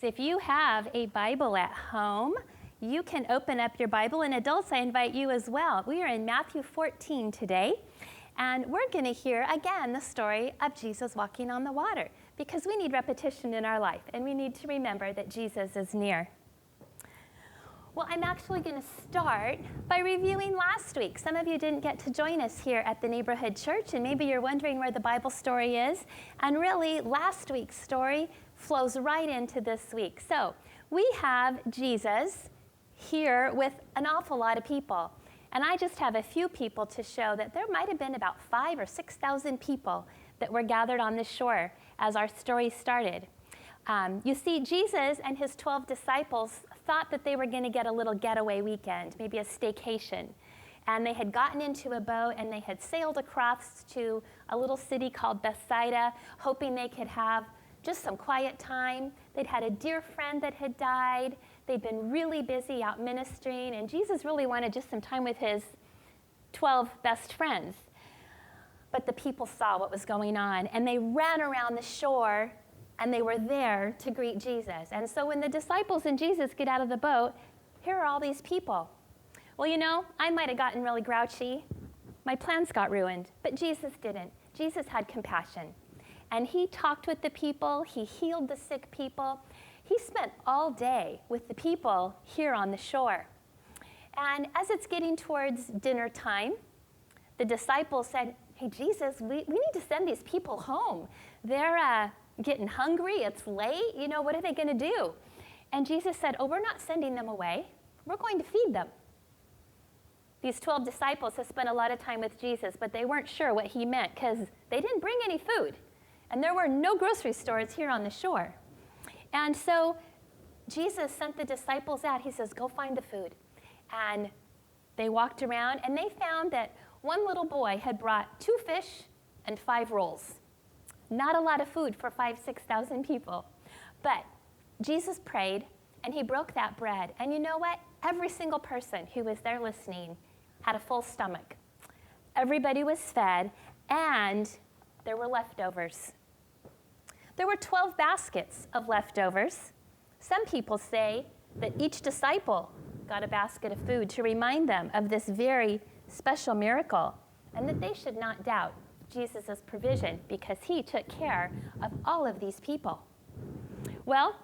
So if you have a Bible at home, you can open up your Bible, and adults, I invite you as well. We are in Matthew 14 today, and we're going to hear again the story of Jesus walking on the water, because we need repetition in our life, and we need to remember that Jesus is near. Well, I'm actually going to start by reviewing last week. Some of you didn't get to join us here at the neighborhood church, and maybe you're wondering where the Bible story is. And really, last week's story flows right into this week. So we have Jesus here with an awful lot of people. And I just have a few people to show that there might have been about 5,000 or 6,000 people that were gathered on the shore as our story started. You see, Jesus and his 12 disciples thought that they were going to get a little getaway weekend, maybe a staycation. And they had gotten into a boat and they had sailed across to a little city called Bethsaida, hoping they could have just some quiet time. They'd had a dear friend that had died. They'd been really busy out ministering, and Jesus really wanted just some time with his 12 best friends. But the people saw what was going on, and they ran around the shore, and they were there to greet Jesus. And so when the disciples and Jesus get out of the boat, here are all these people. Well, you know, I might have gotten really grouchy. My plans got ruined, but Jesus didn't. Jesus had compassion. And he talked with the people. He healed the sick people. He spent all day with the people here on the shore. And as it's getting towards dinner time, the disciples said, "Hey, Jesus, we need to send these people home. They're getting hungry. It's late. You know, what are they going to do?" And Jesus said, "Oh, we're not sending them away. We're going to feed them." These 12 disciples have spent a lot of time with Jesus, but they weren't sure what he meant because they didn't bring any food. And there were no grocery stores here on the shore. And so Jesus sent the disciples out. He says, "Go find the food." And they walked around, and they found that one little boy had brought 2 fish and 5 rolls. Not a lot of food for 5,000, 6,000 people. But Jesus prayed, and he broke that bread. And you know what? Every single person who was there listening had a full stomach. Everybody was fed, and there were leftovers. There were 12 baskets of leftovers. Some people say that each disciple got a basket of food to remind them of this very special miracle, and that they should not doubt Jesus' provision because he took care of all of these people. Well,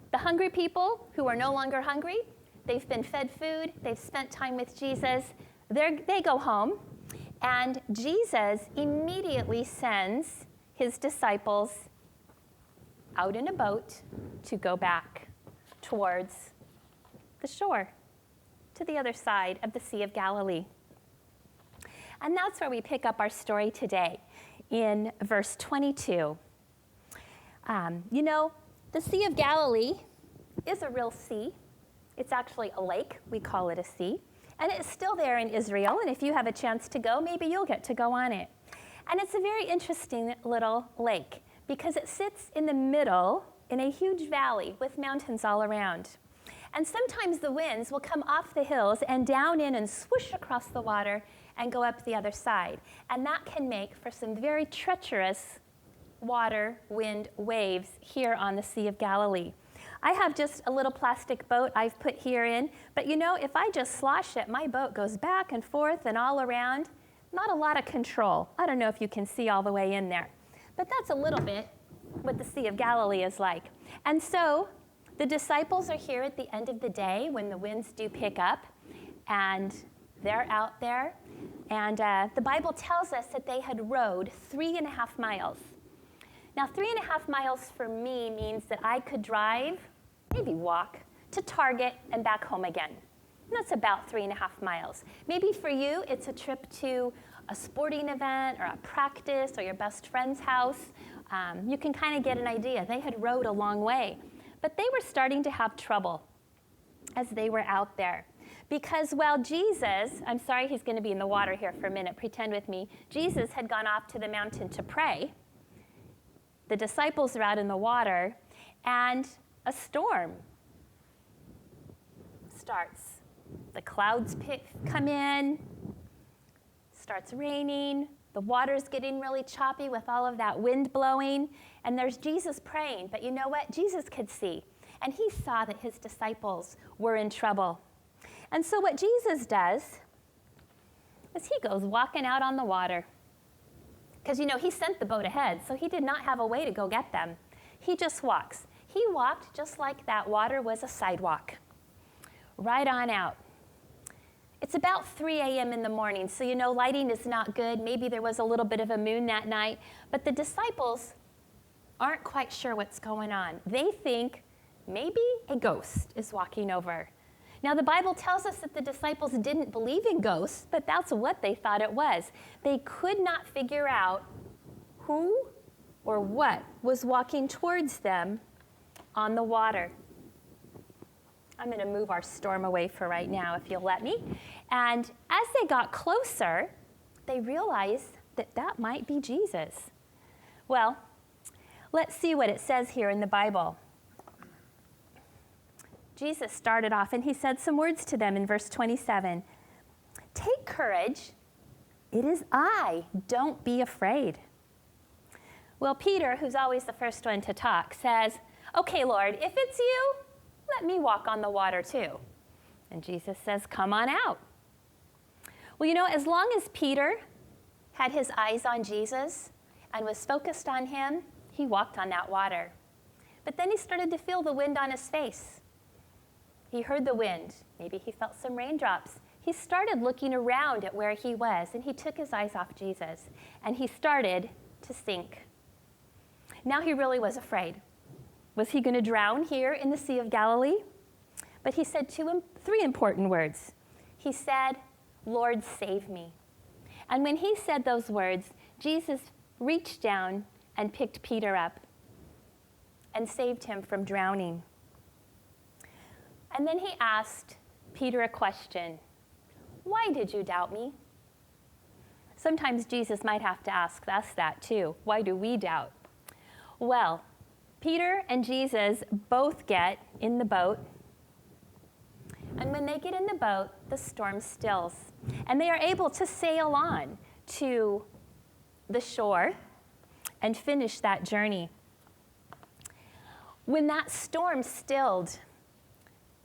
the hungry people who are no longer hungry, they've been fed food, they've spent time with Jesus, they go home, and Jesus immediately sends his disciples out in a boat to go back towards the shore, to the other side of the Sea of Galilee. And that's where we pick up our story today, in verse 22. You know, the Sea of Galilee is a real sea. It's actually a lake. We call it a sea. And it's still there in Israel, and if you have a chance to go, maybe you'll get to go on it. And it's a very interesting little lake, because it sits in the middle in a huge valley with mountains all around. And sometimes the winds will come off the hills and down in and swoosh across the water and go up the other side. And that can make for some very treacherous water, wind, waves here on the Sea of Galilee. I have just a little plastic boat I've put here in, but you know, if I just slosh it, my boat goes back and forth and all around. Not a lot of control. I don't know if you can see all the way in there. But that's a little bit what the Sea of Galilee is like. And so the disciples are here at the end of the day when the winds do pick up, and they're out there. And the Bible tells us that they had rowed 3.5 miles. Now, 3.5 miles for me means that I could drive, maybe walk, to Target and back home again. And that's about 3.5 miles. Maybe for you, it's a trip to a sporting event or a practice or your best friend's house. You can kind of get an idea. They had rowed a long way. But they were starting to have trouble as they were out there. Because while Jesus, I'm sorry he's going to be in the water here for a minute, pretend with me. Jesus had gone off to the mountain to pray. The disciples are out in the water, and a storm starts. The clouds come in, starts raining, the water's getting really choppy with all of that wind blowing, and there's Jesus praying. But you know what? Jesus could see. and he saw that his disciples were in trouble. And so what Jesus does is he goes walking out on the water. Because, he sent the boat ahead, so he did not have a way to go get them. He just walks. He walked just like that water was a sidewalk, right on out. It's about 3 a.m. in the morning, so lighting is not good. Maybe there was a little bit of a moon that night, but the disciples aren't quite sure what's going on. They think maybe a ghost is walking over. Now, the Bible tells us that the disciples didn't believe in ghosts, but that's what they thought it was. They could not figure out who or what was walking towards them on the water. I'm going to move our storm away for right now, if you'll let me. And as they got closer, they realized that that might be Jesus. Well, let's see what it says here in the Bible. Jesus started off and he said some words to them in verse 27. Take courage, it is I, don't be afraid. Well, Peter, who's always the first one to talk, says, okay, Lord, if it's you, let me walk on the water too. And Jesus says, come on out. Well, as long as Peter had his eyes on Jesus and was focused on him, he walked on that water. But then he started to feel the wind on his face. He heard the wind. Maybe he felt some raindrops. He started looking around at where he was, and he took his eyes off Jesus, and he started to sink. Now he really was afraid. Was he going to drown here in the Sea of Galilee? But he said three important words. He said, Lord, save me. And when he said those words, Jesus reached down and picked Peter up and saved him from drowning. And then he asked Peter a question. Why did you doubt me? Sometimes Jesus might have to ask us that too. Why do we doubt? Well, Peter and Jesus both get in the boat. And when they get in the boat, the storm stills. And they are able to sail on to the shore and finish that journey. When that storm stilled,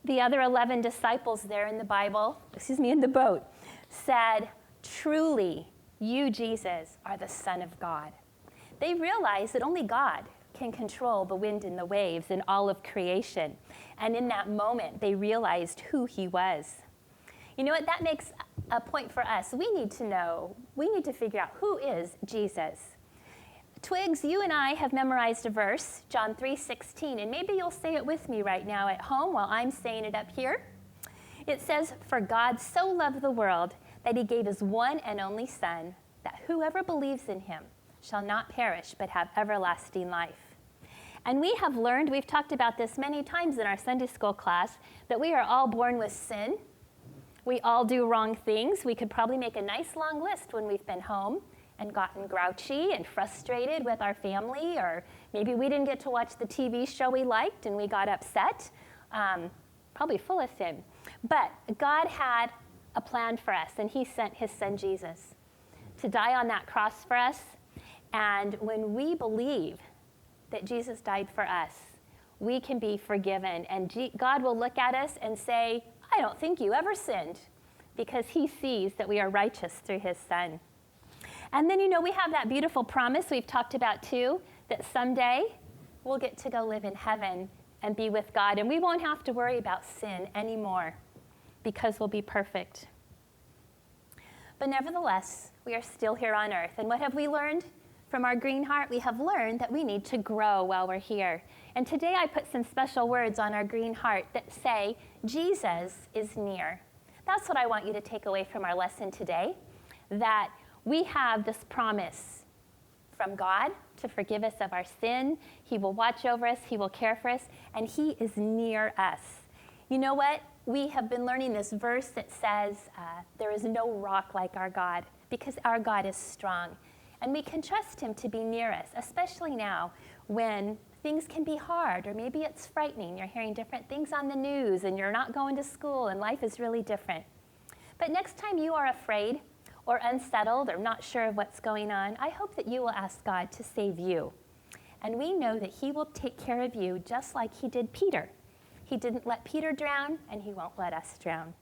the other 11 disciples there in the boat, said, truly, you, Jesus, are the Son of God. They realized that only God can control the wind and the waves and all of creation. And in that moment, they realized who he was. You know what? That makes a point for us. We need to figure out who is Jesus. Twigs, you and I have memorized a verse, John 3:16, and maybe you'll say it with me right now at home while I'm saying it up here. It says, for God so loved the world that he gave his one and only Son, that whoever believes in him shall not perish but have everlasting life. And we have learned, we've talked about this many times in our Sunday school class, that we are all born with sin. We all do wrong things. We could probably make a nice long list when we've been home and gotten grouchy and frustrated with our family, or maybe we didn't get to watch the TV show we liked and we got upset, probably full of sin. But God had a plan for us, and he sent his Son Jesus to die on that cross for us. And when we believe that Jesus died for us, we can be forgiven. And God will look at us and say, I don't think you ever sinned, because he sees that we are righteous through his Son. And then, we have that beautiful promise we've talked about too, that someday we'll get to go live in heaven and be with God, and we won't have to worry about sin anymore because we'll be perfect. But nevertheless, we are still here on earth. And what have we learned from our Green Heart? We have learned that we need to grow while we're here. And today I put some special words on our Green Heart that say, Jesus is near. That's what I want you to take away from our lesson today, that we have this promise from God to forgive us of our sin. He will watch over us, he will care for us, and he is near us. You know what? We have been learning this verse that says, there is no rock like our God, because our God is strong. And we can trust him to be near us, especially now when things can be hard, or maybe it's frightening. You're hearing different things on the news, and you're not going to school, and life is really different. But next time you are afraid or unsettled or not sure of what's going on, I hope that you will ask God to save you. And we know that he will take care of you just like he did Peter. He didn't let Peter drown, and he won't let us drown.